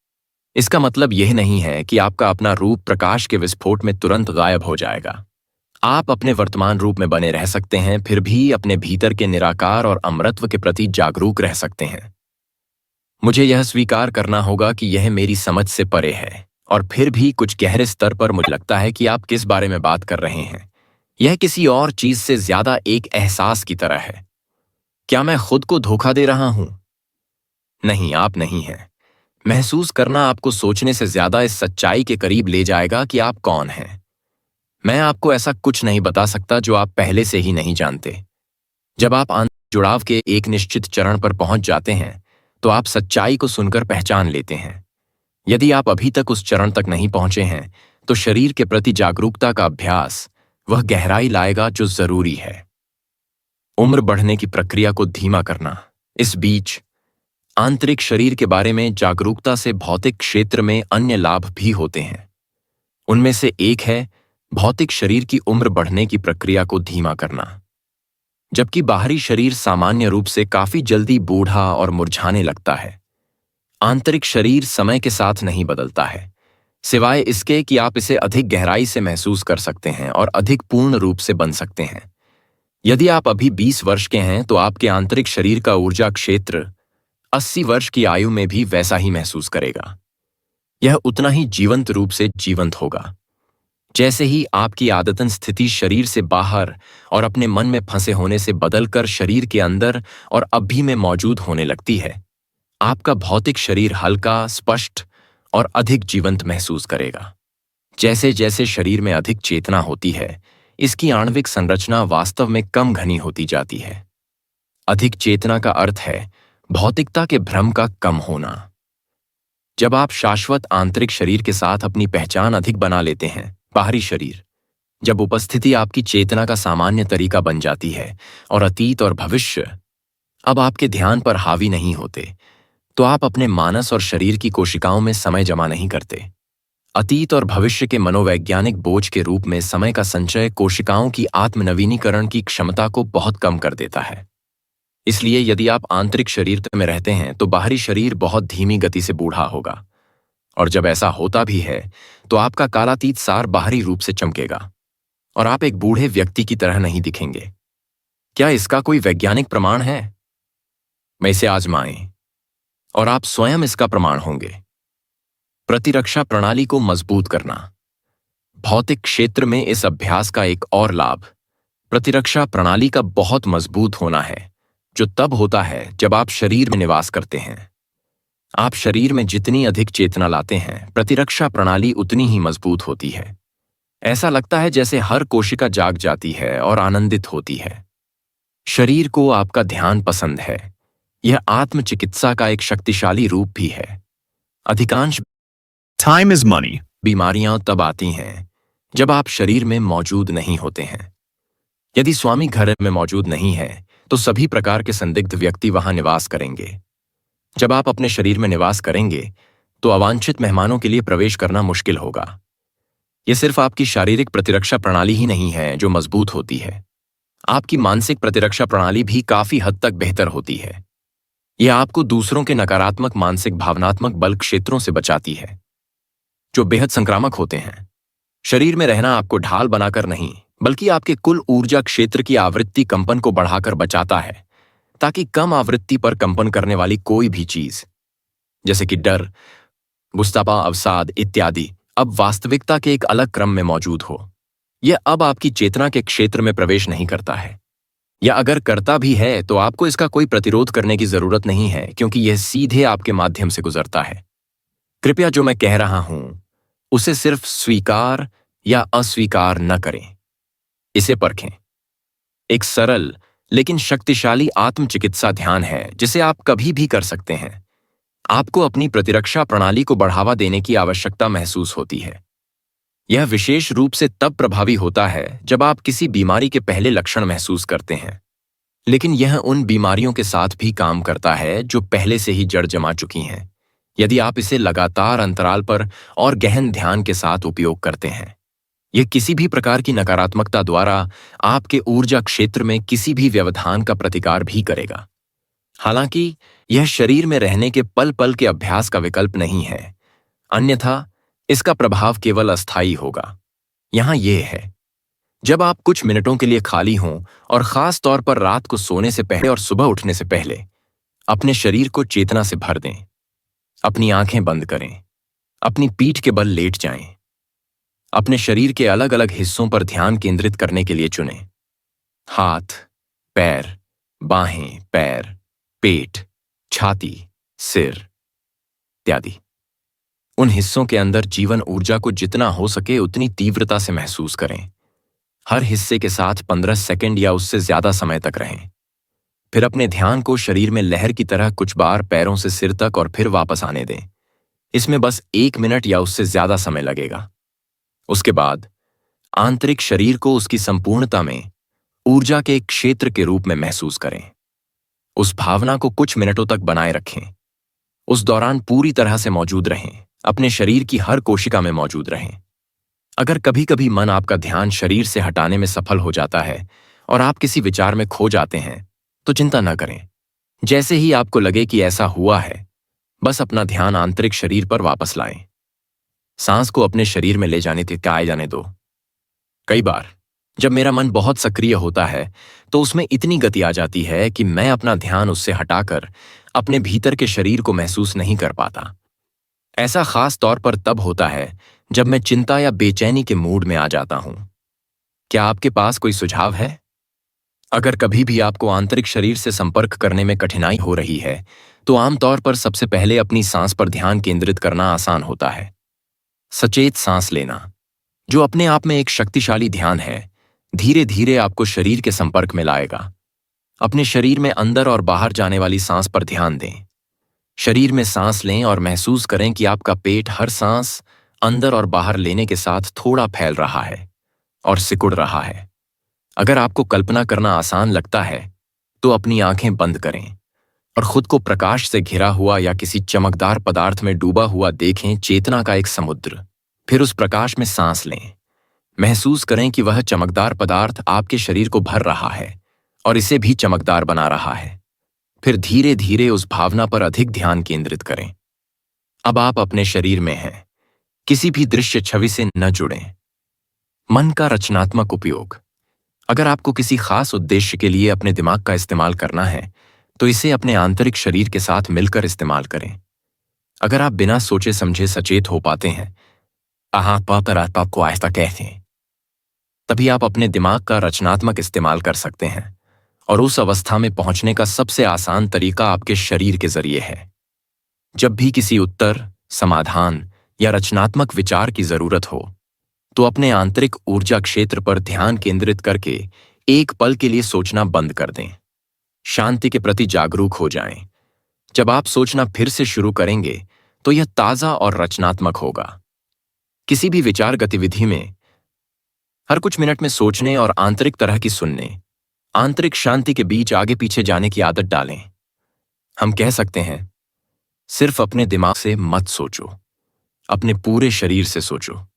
इसका मतलब यह नहीं है कि आपका अपना रूप प्रकाश के विस्फोट में तुरंत गायब हो जाएगा। आप अपने वर्तमान रूप में बने रह सकते हैं, फिर भी अपने भीतर के निराकार और अमरत्व के प्रति जागरूक रह सकते हैं। मुझे यह स्वीकार करना होगा कि यह मेरी समझ से परे है, और फिर भी कुछ गहरे स्तर पर मुझे लगता है कि आप किस बारे में बात कर रहे हैं यह किसी और चीज से ज्यादा एक एहसास की तरह है। क्या मैं खुद को धोखा दे रहा हूं? नहीं, आप नहीं हैं। महसूस करना आपको सोचने से ज्यादा इस सच्चाई के करीब ले जाएगा कि आप कौन हैं। मैं आपको ऐसा कुछ नहीं बता सकता जो आप पहले से ही नहीं जानते। जब आप आंतरिक जुड़ाव के एक निश्चित चरण पर पहुंच जाते हैं, तो आप सच्चाई को सुनकर पहचान लेते हैं। यदि आप अभी तक उस चरण तक नहीं पहुंचे हैं, तो शरीर के प्रति जागरूकता का अभ्यास वह गहराई लाएगा जो जरूरी है। उम्र बढ़ने की प्रक्रिया को धीमा करना। इस बीच आंतरिक शरीर के बारे में जागरूकता से भौतिक क्षेत्र में अन्य लाभ भी होते हैं। उनमें से एक है भौतिक शरीर की उम्र बढ़ने की प्रक्रिया को धीमा करना। जबकि बाहरी शरीर सामान्य रूप से काफी जल्दी बूढ़ा और मुरझाने लगता है, आंतरिक शरीर समय के साथ नहीं बदलता है, सिवाय इसके कि आप इसे अधिक गहराई से महसूस कर सकते हैं और अधिक पूर्ण रूप से बन सकते हैं। यदि आप अभी 20 वर्ष के हैं, तो आपके आंतरिक शरीर का ऊर्जा क्षेत्र 80 वर्ष की आयु में भी वैसा ही महसूस करेगा। यह उतना ही जीवंत रूप से जीवंत होगा। जैसे ही आपकी आदतन स्थिति शरीर से बाहर और अपने मन में फंसे होने से बदलकर शरीर के अंदर और अभी में मौजूद होने लगती है, आपका भौतिक शरीर हल्का, स्पष्ट और अधिक जीवंत महसूस करेगा। जैसे जैसे शरीर में अधिक चेतना होती है, इसकी आणविक संरचना वास्तव में कम घनी होती जाती है। अधिक चेतना का अर्थ है भौतिकता के भ्रम का कम होना। जब आप शाश्वत आंतरिक शरीर के साथ अपनी पहचान अधिक बना लेते हैं, बाहरी शरीर, जब उपस्थिति आपकी चेतना का सामान्य तरीका बन जाती है और अतीत और भविष्य अब आपके ध्यान पर हावी नहीं होते, तो आप अपने मानस और शरीर की कोशिकाओं में समय जमा नहीं करते। अतीत और भविष्य के मनोवैज्ञानिक बोझ के रूप में समय का संचय कोशिकाओं की आत्मनवीनीकरण की क्षमता को बहुत कम कर देता है। इसलिए यदि आप आंतरिक शरीर में रहते हैं, तो बाहरी शरीर बहुत धीमी गति से बूढ़ा होगा, और जब ऐसा होता भी है, तो आपका कालातीत सार बाहरी रूप से चमकेगा और आप एक बूढ़े व्यक्ति की तरह नहीं दिखेंगे। क्या इसका कोई वैज्ञानिक प्रमाण है? मैं इसे आजमाएं और आप स्वयं इसका प्रमाण होंगे। प्रतिरक्षा प्रणाली को मजबूत करना। भौतिक क्षेत्र में इस अभ्यास का एक और लाभ प्रतिरक्षा प्रणाली का बहुत मजबूत होना है, जो तब होता है जब आप शरीर में निवास करते हैं। आप शरीर में जितनी अधिक चेतना लाते हैं, प्रतिरक्षा प्रणाली उतनी ही मजबूत होती है। ऐसा लगता है जैसे हर कोशिका जाग जाती है और आनंदित होती है। शरीर को आपका ध्यान पसंद है। यह आत्मचिकित्सा का एक शक्तिशाली रूप भी है। अधिकांश Time is money. बीमारियां तब आती हैं जब आप शरीर में मौजूद नहीं होते हैं। यदि स्वामी घर में मौजूद नहीं है, तो सभी प्रकार के संदिग्ध व्यक्ति वहां निवास करेंगे। जब आप अपने शरीर में निवास करेंगे, तो अवांछित मेहमानों के लिए प्रवेश करना मुश्किल होगा। यह सिर्फ आपकी शारीरिक प्रतिरक्षा प्रणाली ही नहीं है जो मजबूत होती है, आपकी मानसिक प्रतिरक्षा प्रणाली भी काफी हद तक बेहतर होती है। यह आपको दूसरों के नकारात्मक मानसिक भावनात्मक बल क्षेत्रों से बचाती है, जो बेहद संक्रामक होते हैं। शरीर में रहना आपको ढाल बनाकर नहीं, बल्कि आपके कुल ऊर्जा क्षेत्र की आवृत्ति कंपन को बढ़ाकर बचाता है, ताकि कम आवृत्ति पर कंपन करने वाली कोई भी चीज, जैसे कि डर, गुस्तापा, अवसाद इत्यादि, अब वास्तविकता के एक अलग क्रम में मौजूद हो। यह अब आपकी चेतना के क्षेत्र में प्रवेश नहीं करता है, या अगर करता भी है, तो आपको इसका कोई प्रतिरोध करने की जरूरत नहीं है, क्योंकि यह सीधे आपके माध्यम से गुजरता है। कृपया जो मैं कह रहा हूं, उसे सिर्फ स्वीकार या अस्वीकार न करें, इसे परखें। एक सरल लेकिन शक्तिशाली आत्मचिकित्सा ध्यान है जिसे आप कभी भी कर सकते हैं। आपको अपनी प्रतिरक्षा प्रणाली को बढ़ावा देने की आवश्यकता महसूस होती है। यह विशेष रूप से तब प्रभावी होता है जब आप किसी बीमारी के पहले लक्षण महसूस करते हैं, लेकिन यह उन बीमारियों के साथ भी काम करता है जो पहले से ही जड़ जमा चुकी हैं, यदि आप इसे लगातार अंतराल पर और गहन ध्यान के साथ उपयोग करते हैं। यह किसी भी प्रकार की नकारात्मकता द्वारा आपके ऊर्जा क्षेत्र में किसी भी व्यवधान का प्रतिकार भी करेगा। हालांकि यह शरीर में रहने के पल पल के अभ्यास का विकल्प नहीं है, अन्यथा इसका प्रभाव केवल अस्थायी होगा। यहां यह है, जब आप कुछ मिनटों के लिए खाली हों और खास तौर पर रात को सोने से पहले और सुबह उठने से पहले अपने शरीर को चेतना से भर दें। अपनी आंखें बंद करें, अपनी पीठ के बल लेट जाएं। अपने शरीर के अलग अलग हिस्सों पर ध्यान केंद्रित करने के लिए चुनें। हाथ, पैर, बाहें, पैर, पेट, छाती, सिर इत्यादि। उन हिस्सों के अंदर जीवन ऊर्जा को जितना हो सके उतनी तीव्रता से महसूस करें। हर हिस्से के साथ 15 सेकंड या उससे ज्यादा समय तक रहें। फिर अपने ध्यान को शरीर में लहर की तरह कुछ बार पैरों से सिर तक और फिर वापस आने दें। इसमें बस 1 मिनट या उससे ज्यादा समय लगेगा। उसके बाद आंतरिक शरीर को उसकी संपूर्णता में ऊर्जा के एक क्षेत्र के रूप में महसूस करें। उस भावना को कुछ मिनटों तक बनाए रखें। उस दौरान पूरी तरह से मौजूद रहें, अपने शरीर की हर कोशिका में मौजूद रहें। अगर कभी कभी मन आपका ध्यान शरीर से हटाने में सफल हो जाता है और आप किसी विचार में खो जाते हैं, तो चिंता न करें। जैसे ही आपको लगे कि ऐसा हुआ है, बस अपना ध्यान आंतरिक शरीर पर वापस लाएं। सांस को अपने शरीर में ले जाने तक आए जाने दो। कई बार जब मेरा मन बहुत सक्रिय होता है तो उसमें इतनी गति आ जाती है कि मैं अपना ध्यान उससे हटाकर अपने भीतर के शरीर को महसूस नहीं कर पाता। ऐसा खास तौर पर तब होता है जब मैं चिंता या बेचैनी के मूड में आ जाता हूं। क्या आपके पास कोई सुझाव है? अगर कभी भी आपको आंतरिक शरीर से संपर्क करने में कठिनाई हो रही है, तो आमतौर पर सबसे पहले अपनी सांस पर ध्यान केंद्रित करना आसान होता है। सचेत सांस लेना, जो अपने आप में एक शक्तिशाली ध्यान है, धीरे धीरे आपको शरीर के संपर्क में लाएगा। अपने शरीर में अंदर और बाहर जाने वाली सांस पर ध्यान दें। शरीर में सांस लें और महसूस करें कि आपका पेट हर सांस अंदर और बाहर लेने के साथ थोड़ा फैल रहा है और सिकुड़ रहा है। अगर आपको कल्पना करना आसान लगता है, तो अपनी आंखें बंद करें और खुद को प्रकाश से घिरा हुआ या किसी चमकदार पदार्थ में डूबा हुआ देखें, चेतना का एक समुद्र। फिर उस प्रकाश में सांस लें। महसूस करें कि वह चमकदार पदार्थ आपके शरीर को भर रहा है और इसे भी चमकदार बना रहा है। फिर धीरे धीरे उस भावना पर अधिक ध्यान केंद्रित करें। अब आप अपने शरीर में हैं, किसी भी दृश्य छवि से न जुड़ें। मन का रचनात्मक उपयोग। अगर आपको किसी खास उद्देश्य के लिए अपने दिमाग का इस्तेमाल करना है, तो इसे अपने आंतरिक शरीर के साथ मिलकर इस्तेमाल करें। अगर आप बिना सोचे समझे सचेत हो पाते हैं, आपको आहिस्ता कहते हैं, तभी आप अपने दिमाग का रचनात्मक इस्तेमाल कर सकते हैं। और उस अवस्था में पहुंचने का सबसे आसान तरीका आपके शरीर के जरिए है। जब भी किसी उत्तर, समाधान या रचनात्मक विचार की जरूरत हो, तो अपने आंतरिक ऊर्जा क्षेत्र पर ध्यान केंद्रित करके एक पल के लिए सोचना बंद कर दें। शांति के प्रति जागरूक हो जाएं। जब आप सोचना फिर से शुरू करेंगे, तो यह ताजा और रचनात्मक होगा। किसी भी विचार गतिविधि में हर कुछ मिनट में सोचने और आंतरिक तरह की सुनने, आंतरिक शांति के बीच आगे पीछे जाने की आदत डालें। हम कह सकते हैं, सिर्फ अपने दिमाग से मत सोचो, अपने पूरे शरीर से सोचो।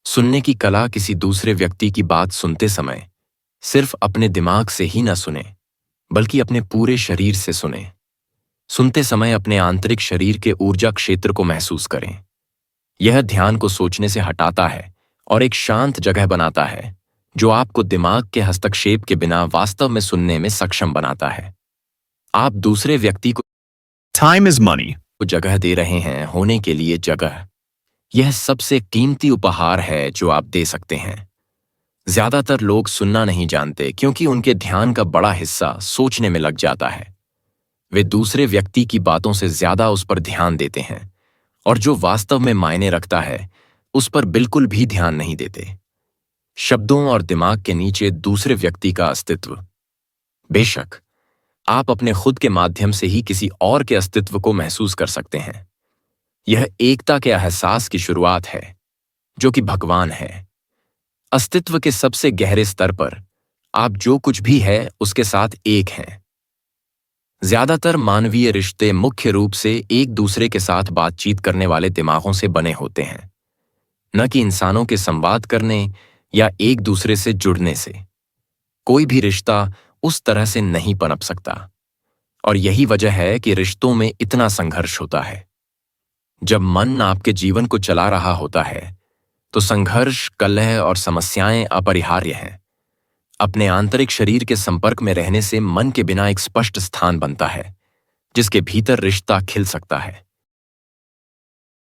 सुनने की कला किसी दूसरे व्यक्ति की बात सुनते समय सिर्फ अपने दिमाग से ही न सुने, बल्कि अपने पूरे शरीर से सुने। सुनते समय अपने आंतरिक शरीर के ऊर्जा क्षेत्र को महसूस करें। यह ध्यान को सोचने से हटाता है और एक शांत जगह बनाता है, जो आपको दिमाग के हस्तक्षेप के बिना वास्तव में सुनने में सक्षम बनाता है। आप दूसरे व्यक्ति को Time is money. जगह दे रहे हैं, होने के लिए जगह। यह सबसे कीमती उपहार है जो आप दे सकते हैं। ज्यादातर लोग सुनना नहीं जानते, क्योंकि उनके ध्यान का बड़ा हिस्सा सोचने में लग जाता है। वे दूसरे व्यक्ति की बातों से ज्यादा उस पर ध्यान देते हैं और जो वास्तव में मायने रखता है उस पर बिल्कुल भी ध्यान नहीं देते। शब्दों और दिमाग के नीचे दूसरे व्यक्ति का अस्तित्व। बेशक आप अपने खुद के माध्यम से ही किसी और के अस्तित्व को महसूस कर सकते हैं। यह एकता के एहसास की शुरुआत है, जो कि भगवान है। अस्तित्व के सबसे गहरे स्तर पर आप जो कुछ भी है उसके साथ एक हैं। ज्यादातर मानवीय रिश्ते मुख्य रूप से एक दूसरे के साथ बातचीत करने वाले दिमागों से बने होते हैं। न कि इंसानों के संवाद करने या एक दूसरे से जुड़ने से। कोई भी रिश्ता उस तरह से नहीं पनप सकता, और यही वजह है कि रिश्तों में इतना संघर्ष होता है। जब मन आपके जीवन को चला रहा होता है तो संघर्ष, कलह और समस्याएं अपरिहार्य हैं। अपने आंतरिक शरीर के संपर्क में रहने से मन के बिना एक स्पष्ट स्थान बनता है जिसके भीतर रिश्ता खिल सकता है।